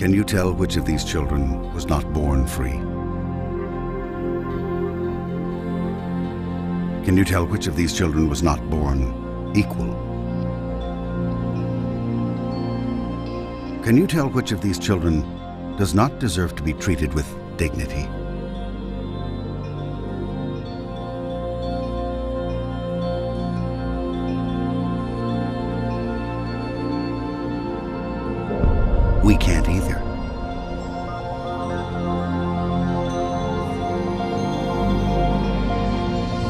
Can you tell which of these children was not born free? Can you tell which of these children was not born equal? Can you tell which of these children does not deserve to be treated with dignity? We can't either.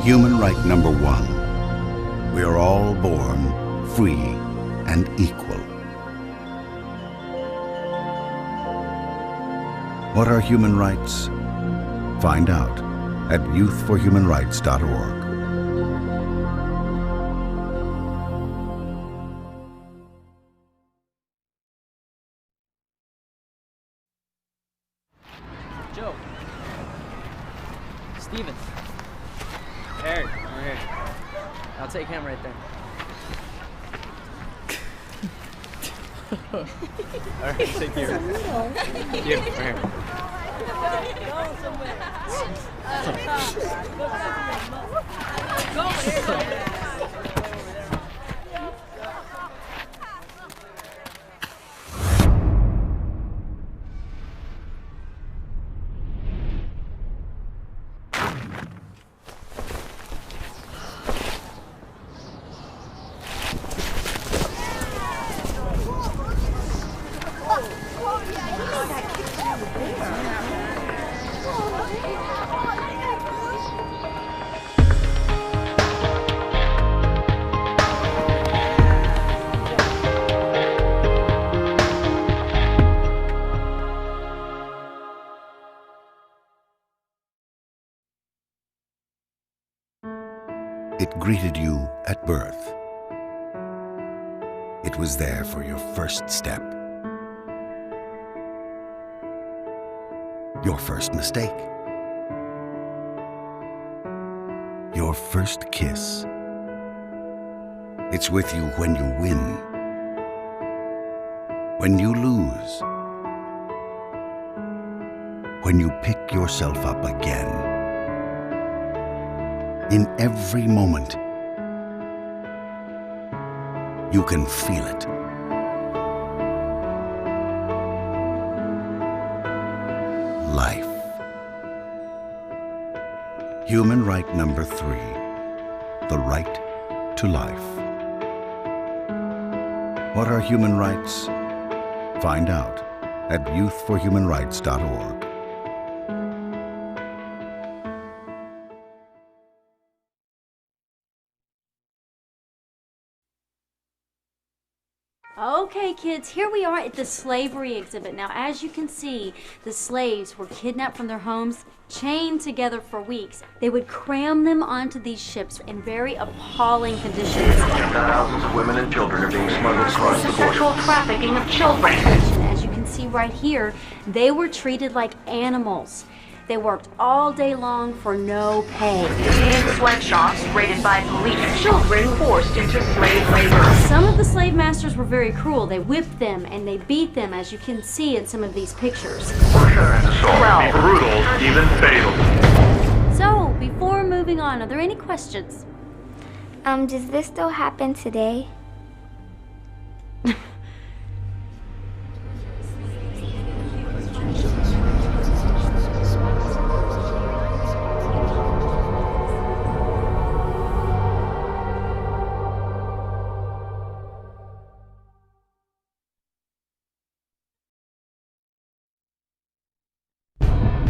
Human right number one. We are all born free and equal. What are human rights? Find out at youthforhumanrights.org. Joe. Steven. Eric, over here. I'll take him right there. Alright, take you. You, right here. It greeted you at birth. It was there for your first step, your first mistake, your first kiss. It's with you when you win, when you lose, when you pick yourself up again. In every moment, you can feel it. Life. Human right number 3, the right to life. What are human rights? Find out at youthforhumanrights.org. Okay, kids, here we are at the slavery exhibit. Now, as you can see, the slaves were kidnapped from their homes, chained together for weeks. They would cram them onto these ships in very appalling conditions. Thousands of women and children are being smuggled across the border. Sexual trafficking of children. As you can see right here, they were treated like animals. They worked all day long for no pay. In sweatshops raided by police, children forced into slave labor. Some of the slave masters were very cruel. They whipped them and they beat them, as you can see in some of these pictures. Murder and assault. Brutal, even fatal. So, before moving on, are there any questions? Does this still happen today?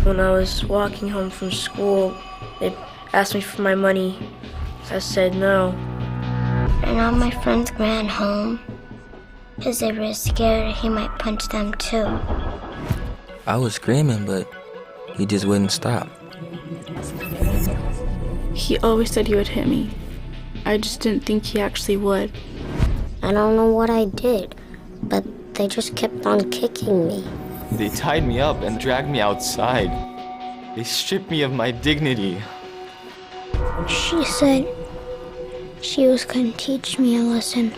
When I was walking home from school, they asked me for my money. I said no. And all my friends ran home because they were scared he might punch them too. I was screaming, but he just wouldn't stop. He always said he would hit me. I just didn't think he actually would. I don't know what I did, but they just kept on kicking me. They tied me up and dragged me outside. They stripped me of my dignity. She said she was going to teach me a lesson.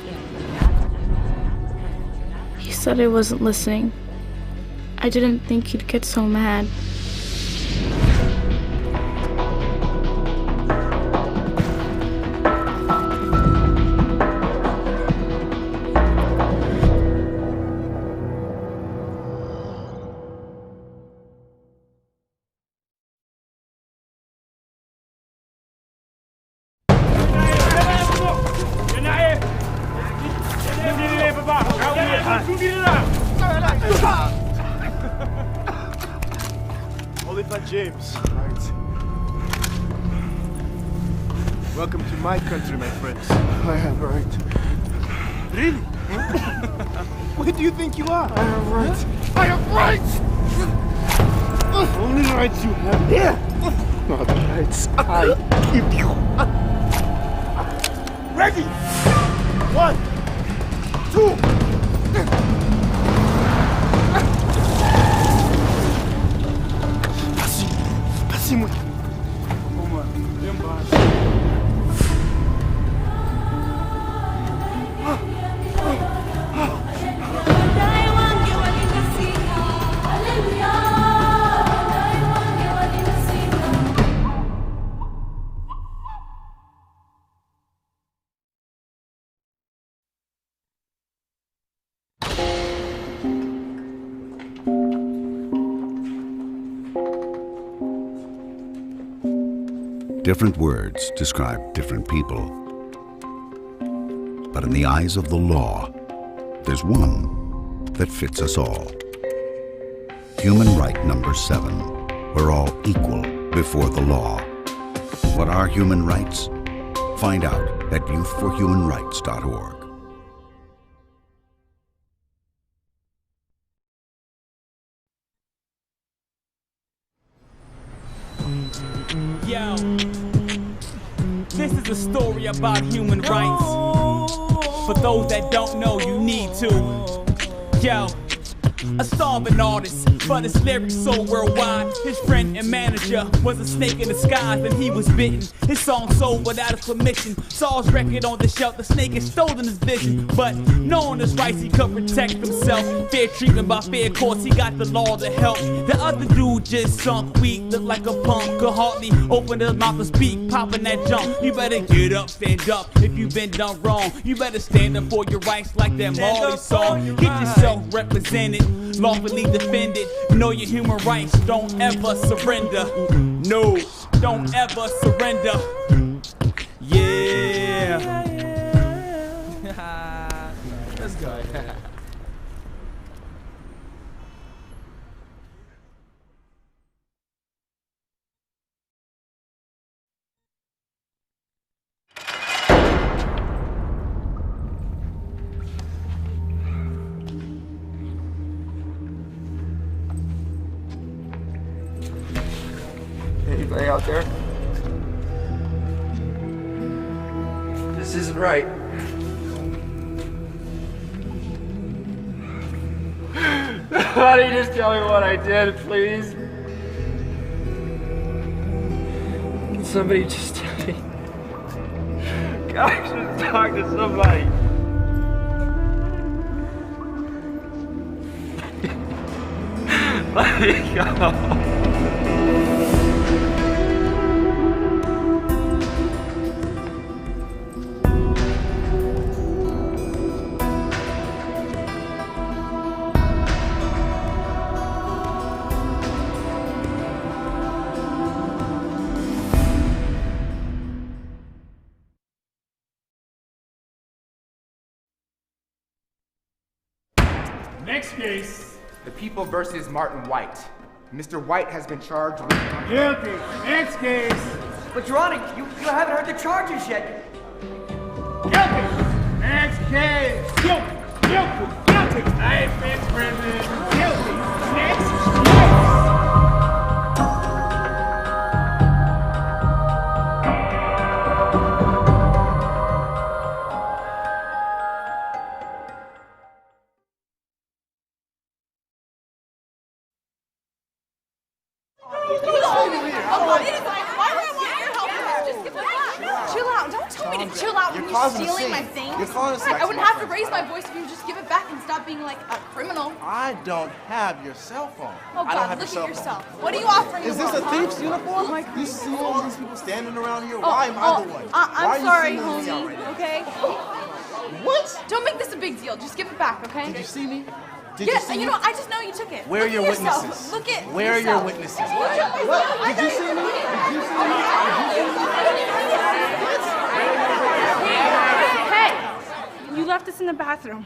He said I wasn't listening. I didn't think he'd get so mad. Oliver James. Right. Welcome to my country, my friends. I am right. Really? Where do you think you are? I am right. I am right! Only rights you have here. Not rights I give you. Ready? 1, 2. Passez-moi. Different words describe different people. But in the eyes of the law, there's one that fits us all. Human right number 7. We're all equal before the law. What are human rights? Find out at youthforhumanrights.org. Yo, this is a story about human rights. For those that don't know, you need to. Yo, a starving artist, but his lyrics so worldwide. His friend and manager was a snake in disguise, and he was bitten. His song sold without his permission. Saw his record on the shelf, the snake had stolen his vision. But knowing his rights, he could protect himself. Fair treatment by fair courts, he got the law to help. The other dude just sunk weak, looked like a punk, could hardly open his mouth to speak, popping that junk. You better get up, stand up, if you've been done wrong. You better stand up for your rights like that Marley song. Get yourself represented, lawfully defended. Know your human rights, don't ever surrender. No, don't ever surrender. Yeah. Let's go. Anybody out there? This isn't right. Somebody just tell me what I did, please. Somebody just tell me. God, I should talk to somebody. Let me go. Next case. The People versus Martin White. Mr. White has been charged with... Guilty. Next case. But Your Honor, you haven't heard the charges yet. Guilty. Next case. Guilty. Guilty. Guilty. I fix prison. Guilty. Next case. Chill out. Don't tell me to chill out when you're stealing my things. I wouldn't have to raise my voice if you would just give it back and stop stop being like a criminal. I don't have your cell phone. Oh I don't God, have look your at cell phone. yourself. What are you offering? Is the this world, a thief's uniform? Oh, You see all these people standing around here? Oh, Why am I the one? Why I'm are you sorry, singling me out homie. right now? Okay. What? Don't make this a big deal. Just give it back, okay? Did you see me? Did Yeah, you see and me? you know, I just know you took it. Where are Look your at yourself. witnesses? Look at Where are your yourself. witnesses? What? Did you see me? Did you see me? Hey! You left us in the bathroom.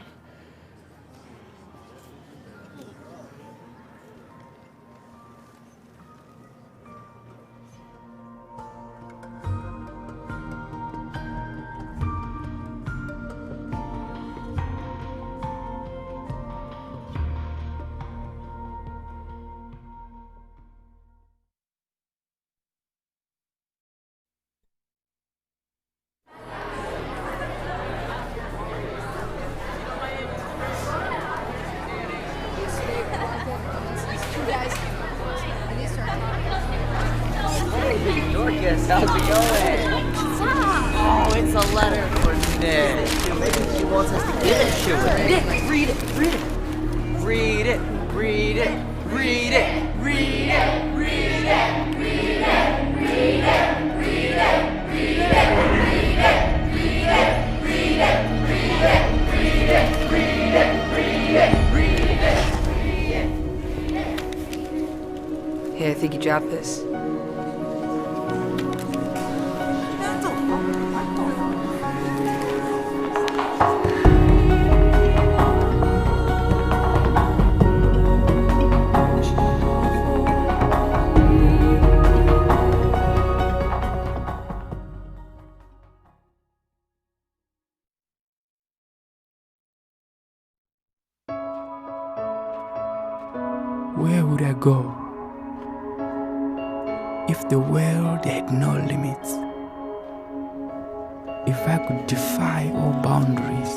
Dorcas, how's it going? Oh, it's a letter for Nick. Maybe she wants us to give it to her. Nick, read it, read it. Read it, read it, read it, read it, read it, read it, read it, read it, read it, read it, read it, read it, read it, read it, read it, read it, read it. Hey, I think you dropped this. Where would I go if the world had no limits? If I could defy all boundaries?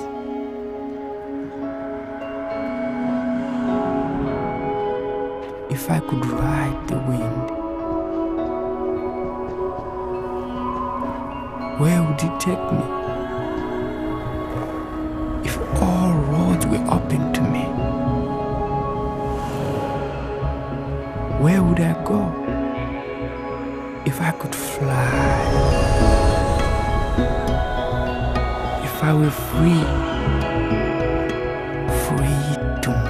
If I could ride the wind? Where would it take me? If all roads were open to me? Where would I go if I could fly? If I were free to move.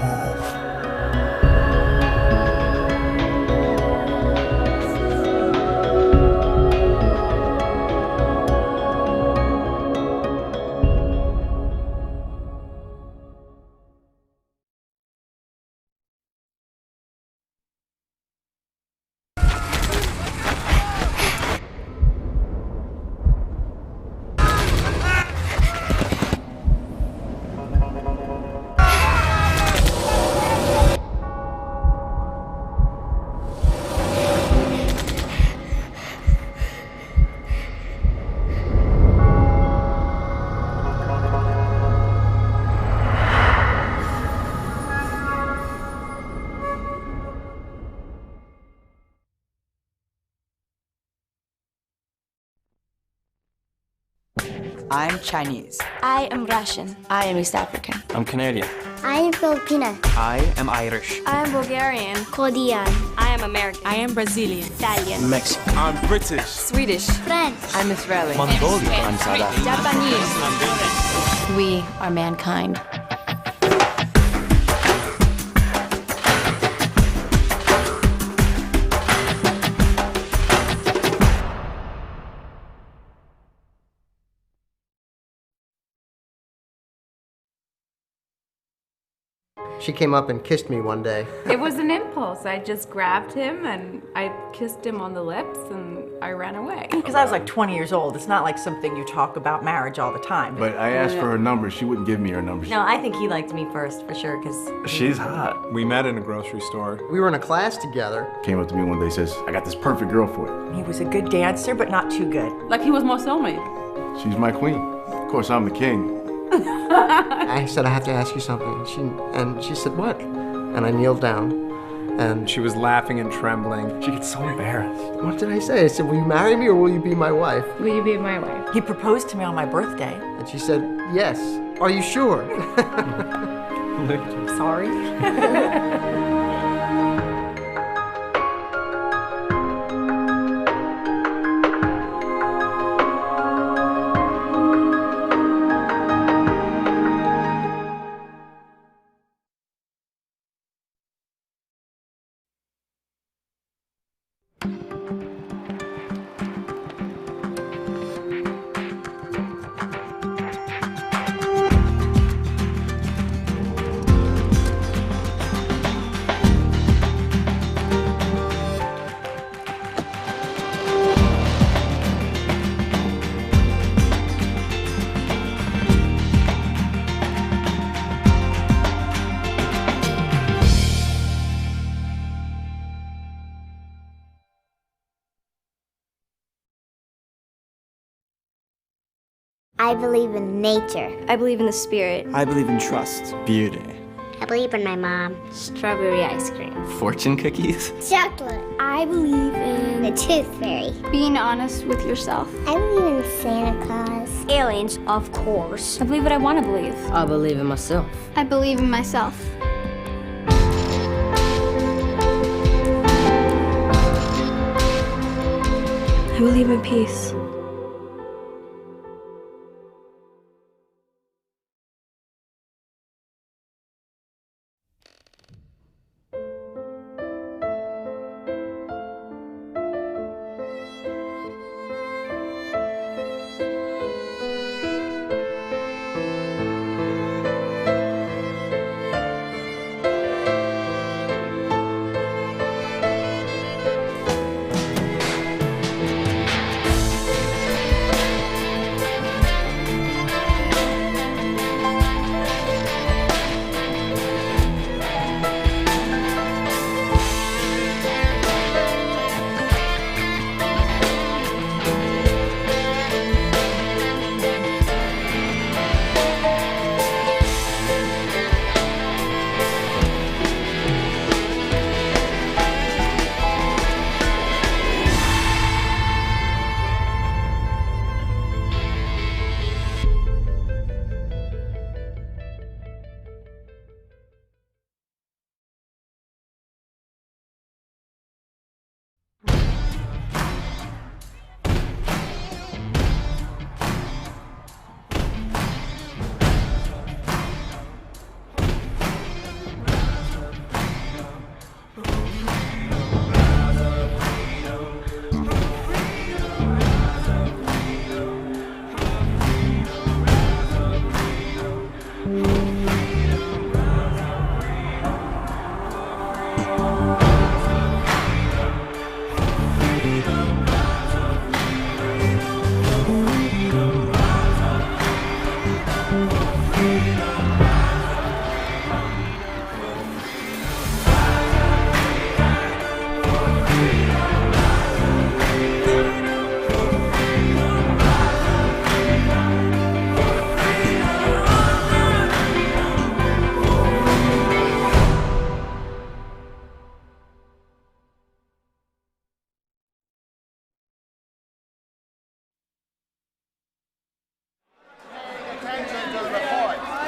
I'm Chinese. I am Russian. I am East African. I'm Canadian. I am Filipina. I am Irish. I am Bulgarian. Korean. I am American. I am Brazilian. Italian. Mexican. I'm British. Swedish. French. I'm Israeli. Mongolian. I'm South African. Japanese. We are mankind. She came up and kissed me one day. It was an impulse. I just grabbed him and I kissed him on the lips and I ran away. Because I was like 20 years old. It's not like something you talk about marriage all the time. But I asked for her number. She wouldn't give me her number. No, I think he liked me first, for sure, because... She's hot. We met in a grocery store. We were in a class together. Came up to me one day, says, I got this perfect girl for you. He was a good dancer, but not too good. Like he was my soulmate. She's my queen. Of course, I'm the king. I said, I have to ask you something. And she said, what? And I kneeled down, and she was laughing and trembling. She gets so embarrassed. What did I say? I said, will you marry me or will you be my wife? Will you be my wife? He proposed to me on my birthday. And she said, yes. Are you sure? Sorry. I believe in nature. I believe in the spirit. I believe in trust. Beauty. I believe in my mom. Strawberry ice cream. Fortune cookies. Chocolate. I believe in the tooth fairy. Being honest with yourself. I believe in Santa Claus. Aliens, of course. I believe what I want to believe. I believe in myself. I believe in myself. I believe in peace.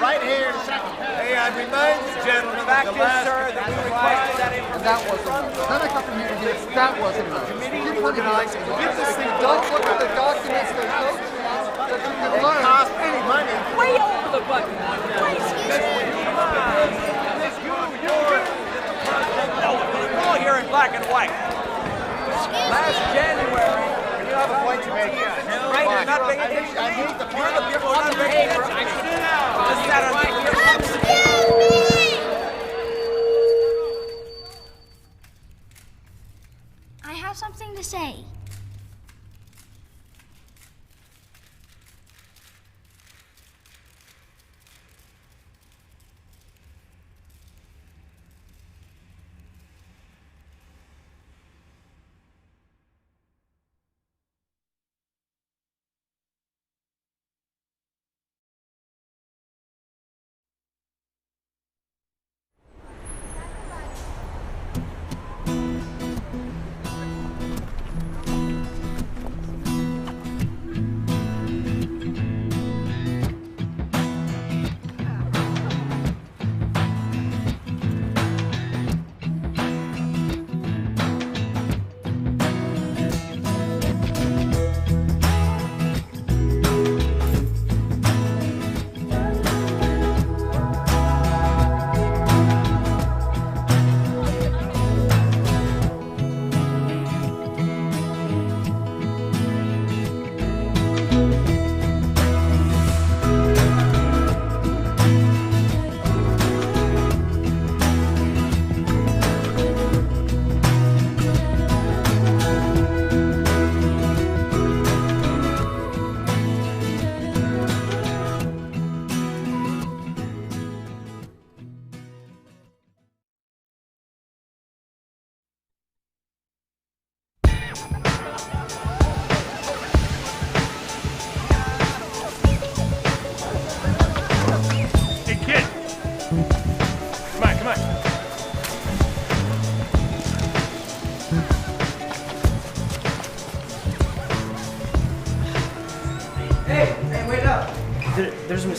Right here, Hey, I remind you, gentlemen, Fact is, sir, that you requested that information. That wasn't enough. Then I come from here to here. That wasn't enough. Keep organizing. Get this thing done. Look at the documents that coach that you can learn. Cost any money. Way over the button. All here in black and white. Last January, You have a point to make. right? You're not paying attention to me. You're the people who are not paying attention. Just sat on I have something to say.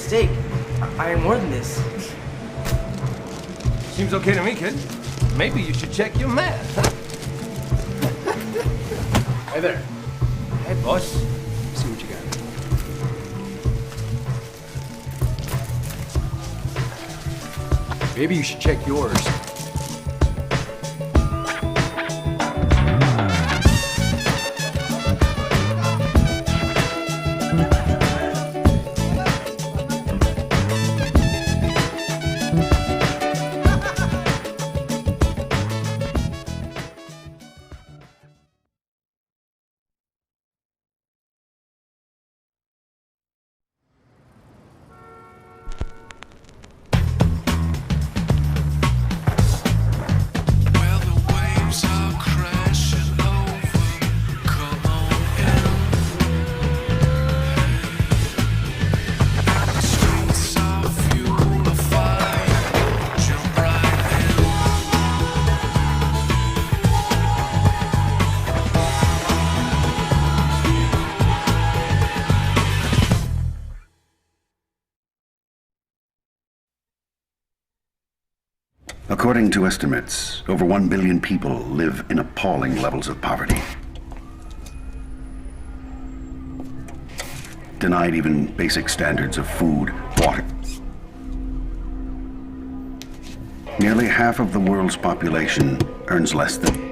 mistake. I earn more than this. Seems okay to me, kid. Maybe you should check your math, huh? Hey there. Hey, boss. See what you got. Maybe you should check yours. According to estimates, over 1 billion people live in appalling levels of poverty. Denied even basic standards of food, water. Nearly half of the world's population earns less than.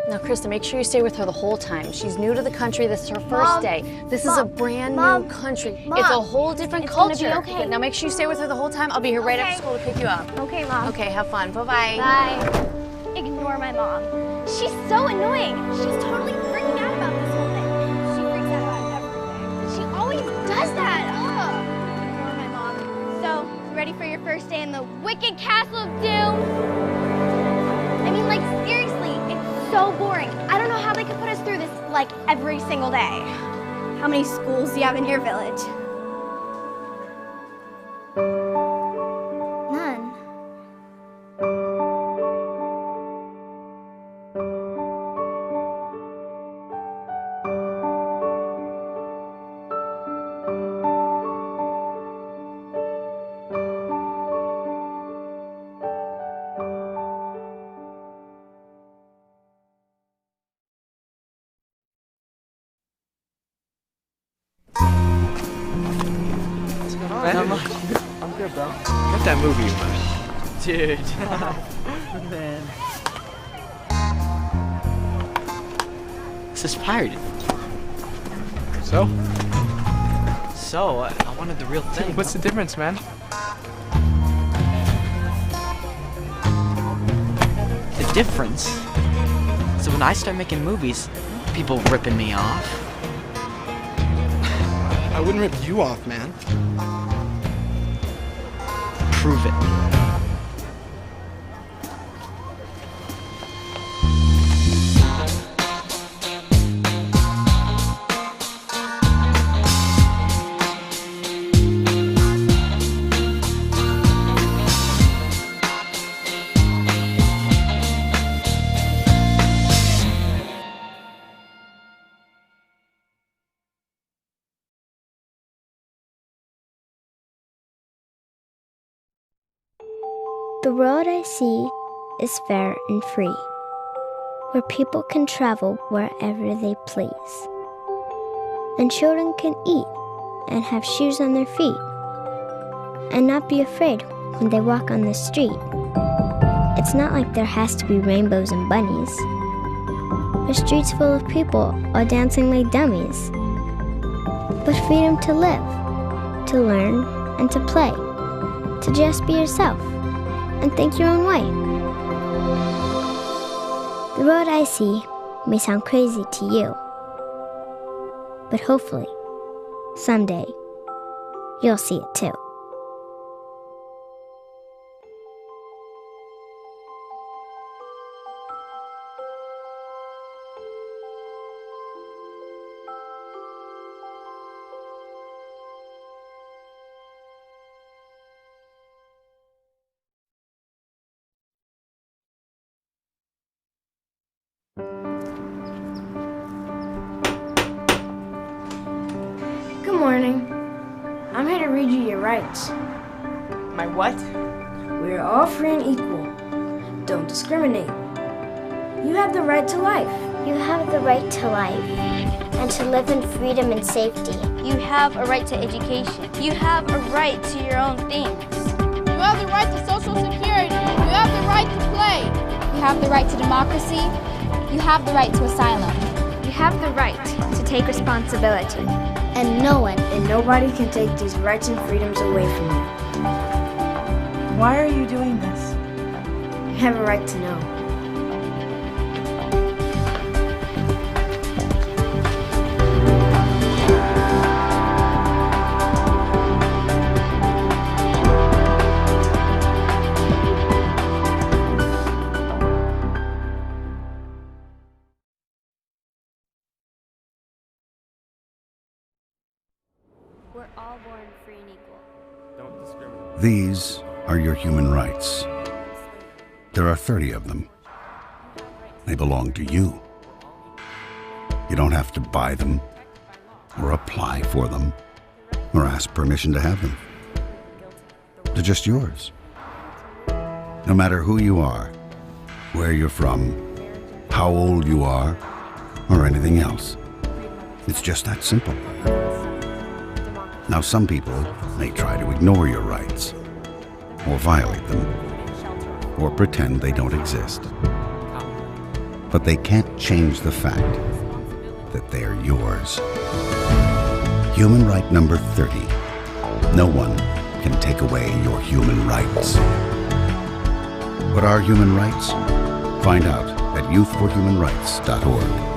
Now, Krista, make sure you stay with her the whole time. She's new to the country. This is her first day. This is a brand new country. It's a whole different culture. Gonna be okay. Now, make sure you stay with her the whole time. I'll be here right after school to pick you up. Okay, Mom. Okay, have fun. Bye-bye. Bye. Ignore my mom. She's so annoying. She's totally freaking out about this whole thing. She freaks out about everything. She always does that. Ugh. Ignore my mom. So, you ready for your first day in the wicked castle of doom? I mean, like, seriously, it's so boring. I don't know how they could put us through this, like, every single day. How many schools do you have in your village? None. I'm good, bro. Get that movie, man. Dude. Man. This is pirated. So? So, I wanted the real thing. What's the difference, man? The difference? So when I start making movies, people ripping me off. I wouldn't rip you off, man. Prove it. The road I see is fair and free, where people can travel wherever they please, and children can eat and have shoes on their feet, and not be afraid when they walk on the street. It's not like there has to be rainbows and bunnies. The streets full of people all dancing like dummies, but freedom to live, to learn, and to play, to just be yourself and think your own way. The road I see may sound crazy to you, but hopefully, someday, you'll see it too. morning. I'm here to read you your rights. My what? We are all free and equal. Don't discriminate. You have the right to life. You have the right to life and to live in freedom and safety. You have a right to education. You have a right to your own things. You have the right to social security. You have the right to play. You have the right to democracy. You have the right to asylum. You have the right to take responsibility. And no one and nobody can take these rights and freedoms away from you. Why are you doing this? You have a right to know. We're all born free and equal. Don't discriminate. These are your human rights. There are 30 of them. They belong to you. You don't have to buy them, or apply for them, or ask permission to have them. They're just yours. No matter who you are, where you're from, how old you are, or anything else. It's just that simple. Now, some people may try to ignore your rights, or violate them, or pretend they don't exist. But they can't change the fact that they're yours. Human right number 30. No one can take away your human rights. What are human rights? Find out at youthforhumanrights.org.